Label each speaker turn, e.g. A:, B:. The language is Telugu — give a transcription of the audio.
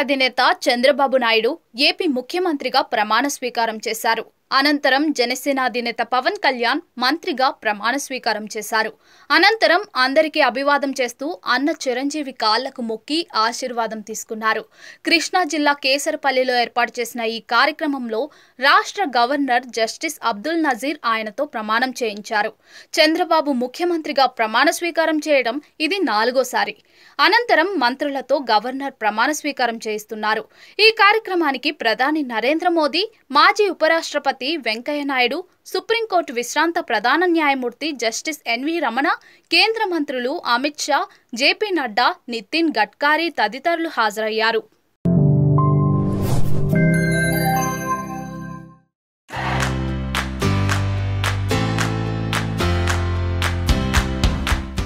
A: అధినేత చంద్రబాబు నాయుడు ఏపీ ముఖ్యమంత్రిగా ప్రమాణ స్వీకారం చేశారు. అనంతరం జనసేన అధినేత పవన్ కళ్యాణ్ మంత్రిగా ప్రమాణ స్వీకారం చేశారు. అనంతరం అందరికీ అభివాదం చేస్తూ అన్న చిరంజీవి కాళ్లకు మొక్కి ఆశీర్వాదం తీసుకున్నారు. కృష్ణా జిల్లా కేసరపల్లిలో ఏర్పాటు చేసిన ఈ కార్యక్రమంలో రాష్ట్ర గవర్నర్ జస్టిస్ అబ్దుల్ నజీర్ ఆయనతో ప్రమాణం చేయించారు. చంద్రబాబు ముఖ్యమంత్రిగా ప్రమాణ స్వీకారం చేయడం ఇది 4వసారి. అనంతరం మంత్రులతో గవర్నర్ ప్రమాణ స్వీకారం చేయిస్తున్నారు. ఈ కార్యక్రమానికి ప్రధాని నరేంద్ర మోదీ, మాజీ ఉపరాష్ట్రపతి వెంకయ్య నాయుడు, సుప్రీంకోర్టు విశ్రాంత ప్రధాన న్యాయమూర్తి జస్టిస్ ఎన్వి రమణ, కేంద్ర మంత్రులు అమిత్ షా, జేపీ నడ్డా, నితిన్ గడ్కరీ తదితరులు హాజరయ్యారు.